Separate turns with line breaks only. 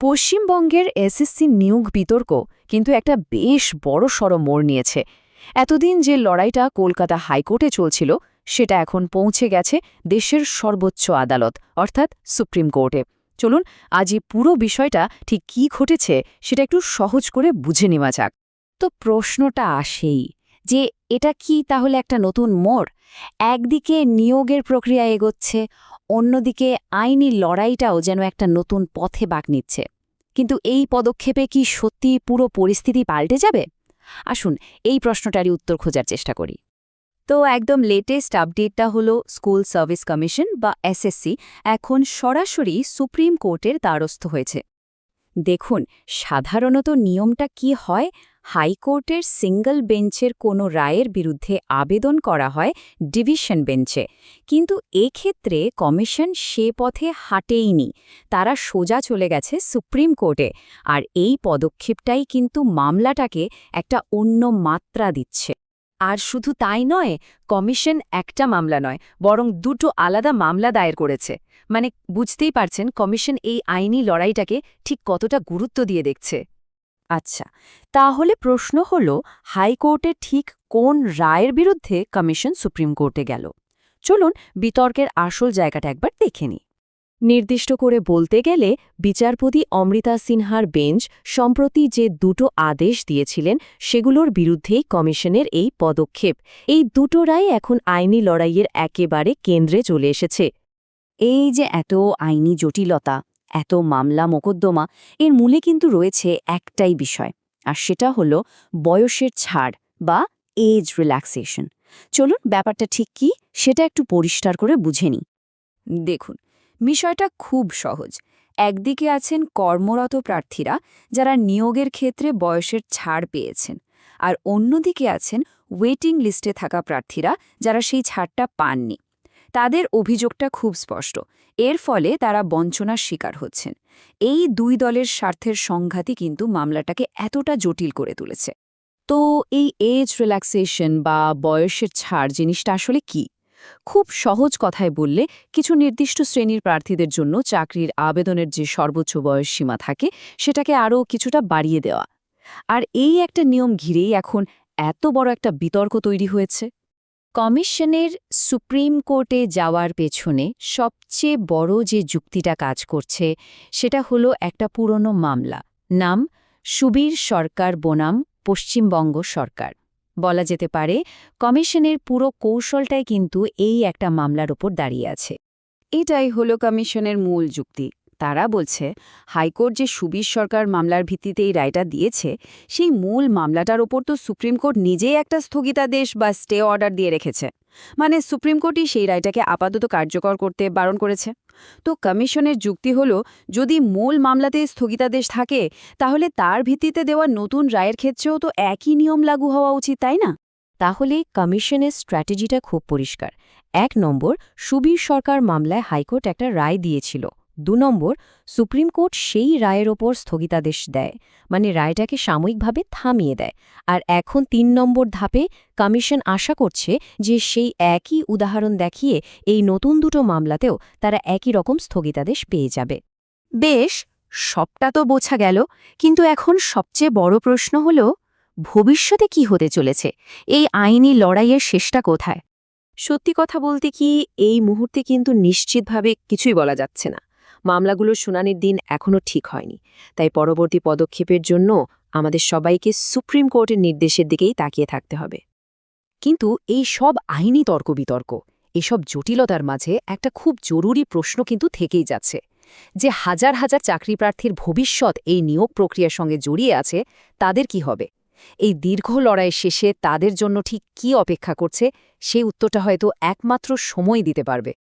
পশ্চিমবঙ্গের এসএসসি নিয়োগ বিতর্ক কিন্তু একটা বেশ বড়সড় মোড় নিয়েছে। এতদিন যে লড়াইটা কলকাতা হাইকোর্টে চলছিল সেটা এখন পৌঁছে গেছে দেশের সর্বোচ্চ আদালত অর্থাৎ সুপ্রিম কোর্টে। চলুন আজ এই পুরো বিষয়টা ঠিক কী ঘটেছে সেটা একটু সহজ করে বুঝে নেওয়া যাক। তো প্রশ্নটা আসেই যে এটা কি তাহলে একটা নতুন মোড়? একদিকে নিয়োগের প্রক্রিয়া এগোচ্ছে, অন্যদিকে আইনি লড়াইটাও যেন একটা নতুন পথে বাঁক নিচ্ছে। কিন্তু এই পদক্ষেপে কি সত্যি পুরো পরিস্থিতি পাল্টে যাবে? আসুন এই প্রশ্নটারই উত্তর খোঁজার চেষ্টা করি। তো একদম লেটেস্ট আপডেটটা হলো স্কুল সার্ভিস কমিশন বা এসএসসি এখন সরাসরি সুপ্রিম কোর্টের দ্বারস্থ হয়েছে। দেখুন, সাধারণত নিয়মটা কি হয়, হাইকোর্টের সিঙ্গল বেঞ্চের কোনো রায়ের বিরুদ্ধে আবেদন করা হয় ডিভিশন বেঞ্চে। কিন্তু এক্ষেত্রে কমিশন সে পথে হাঁটেইনি, তারা সোজা চলে গেছে সুপ্রিম কোর্টে। আর এই পদক্ষেপটাই কিন্তু মামলাটাকে একটা অন্য মাত্রা দিচ্ছে। আর শুধু তাই নয়, কমিশন একটা মামলা নয়, বরং দুটো আলাদা মামলা দায়ের করেছে। মানে বুঝতেই পারছেন কমিশন এই আইনি লড়াইটাকে ঠিক কতটা গুরুত্ব দিয়ে দেখছে। আচ্ছা, তাহলে প্রশ্ন হল, হাইকোর্টে ঠিক কোন রায়ের বিরুদ্ধে কমিশন সুপ্রিম কোর্টে গেল? চলুন বিতর্কের আসল জায়গাটা একবার দেখে নিই। নির্দিষ্ট করে বলতে গেলে বিচারপতি অমৃতা সিনহার বেঞ্চ সম্প্রতি যে দুটো আদেশ দিয়েছিলেন সেগুলোর বিরুদ্ধেই কমিশনের এই পদক্ষেপ। এই দুটো রায় এখন আইনি লড়াইয়ের একেবারে কেন্দ্রে চলে এসেছে। এই যে এত আইনি জটিলতা, এত মামলা মোকদ্দমা, এর মূলে কিন্তু রয়েছে একটাই বিষয়, আর সেটা হলো বয়সের ছাড় বা এজ রিল্যাক্সেশন। চলুন ব্যাপারটা ঠিক কি সেটা একটু পরিষ্কার করে বুঝে নিই। দেখুন, বিষয়টা খুব সহজ। একদিকে আছেন কর্মরত প্রার্থীরা যারা নিয়োগের ক্ষেত্রে বয়সের ছাড় পেয়েছেন, আর অন্যদিকে আছেন ওয়েটিং লিস্টে থাকা প্রার্থীরা যারা সেই ছাড়টা পাননি। তাদের অভিযোগটা খুব স্পষ্ট, এর ফলে তারা বঞ্চনার শিকার হচ্ছেন। এই দুই দলের স্বার্থের সংঘাতই কিন্তু মামলাটাকে এতটা জটিল করে তুলেছে। তো এই এজ রিল্যাক্সেশন বা বয়সের ছাড় জিনিসটা আসলে কি? খুব সহজ কথায় বললে, কিছু নির্দিষ্ট শ্রেণীর প্রার্থীদের জন্য চাকরির আবেদনের যে সর্বোচ্চ বয়স সীমা থাকে সেটাকে আরও কিছুটা বাড়িয়ে দেওয়া। আর এই একটা নিয়ম ঘিরেই এখন এত বড় একটা বিতর্ক তৈরি হয়েছে। কমিশনের সুপ্রিম কোর্টে যাওয়ার পেছনে সবচেয়ে বড় যে যুক্তিটা কাজ করছে সেটা হলো একটা পুরনো মামলা, নাম সুবীর সরকার বনাম পশ্চিমবঙ্গ সরকার। বলা যেতে পারে কমিশনের পুরো কৌশলটাই কিন্তু এই একটা মামলার ওপর দাঁড়িয়ে আছে। এটাই হলো কমিশনের মূল যুক্তি। তারা বলছে, হাইকোর্ট যে সুবীর সরকার মামলার ভিত্তিতে এই রায়টা দিয়েছে, সেই মূল মামলাটার ওপর তো সুপ্রিম কোর্ট নিজেই একটা স্থগিতাদেশ বা স্টে অর্ডার দিয়ে রেখেছে। মানে সুপ্রিম কোর্টই সেই রায়টাকে আপাতত কার্যকর করতে বারণ করেছে। তো কমিশনের যুক্তি হলো, যদি মূল মামলাতে স্থগিতাদেশ থাকে তাহলে তার ভিত্তিতে দেওয়া নতুন রায়ের ক্ষেত্রেও তো একই নিয়ম লাগু হওয়া উচিত, তাই না? তাহলে কমিশনের স্ট্র্যাটেজিটা খুব পরিষ্কার। ১ নম্বর, সুবীর সরকার মামলায় হাইকোর্ট একটা রায় দিয়েছিল। ২ নম্বর, সুপ্রিম কোর্ট সেই রায়ের ওপর স্থগিতাদেশ দেয়, মানে রায়টাকে সাময়িকভাবে থামিয়ে দেয়। আর এখন ৩ নম্বর ধাপে কমিশন আশা করছে যে সেই একই উদাহরণ দেখিয়ে এই নতুন দুটো মামলাতেও তারা একই রকম স্থগিতাদেশ পেয়ে যাবে। বেশ, সবটা তো বোঝা গেল, কিন্তু এখন সবচেয়ে বড় প্রশ্ন হল, ভবিষ্যতে কি হতে চলেছে? এই আইনি লড়াইয়ের শেষটা কোথায়? সত্যি কথা বলতে কি, এই মুহূর্তে কিন্তু নিশ্চিতভাবে কিছুই বলা যাচ্ছে না। মামলাগুলোর শুনানির দিন এখনও ঠিক হয়নি, তাই পরবর্তী পদক্ষেপের জন্য আমাদের সবাইকে সুপ্রিম কোর্টের নির্দেশের দিকেই তাকিয়ে থাকতে হবে। কিন্তু এই সব আইনি তর্ক-বিতর্ক, এসব জটিলতার মাঝে একটা খুব জরুরি প্রশ্ন কিন্তু থেকেই যাচ্ছে, যে হাজার হাজার চাকরিপ্রার্থীর ভবিষ্যৎ এই নিয়োগ প্রক্রিয়ার সঙ্গে জড়িয়ে আছে, তাদের কি হবে? এই দীর্ঘ লড়াইয়ের শেষে তাদের জন্য ঠিক কী অপেক্ষা করছে, সেই উত্তরটা হয়তো একমাত্র সময় দিতে পারবে।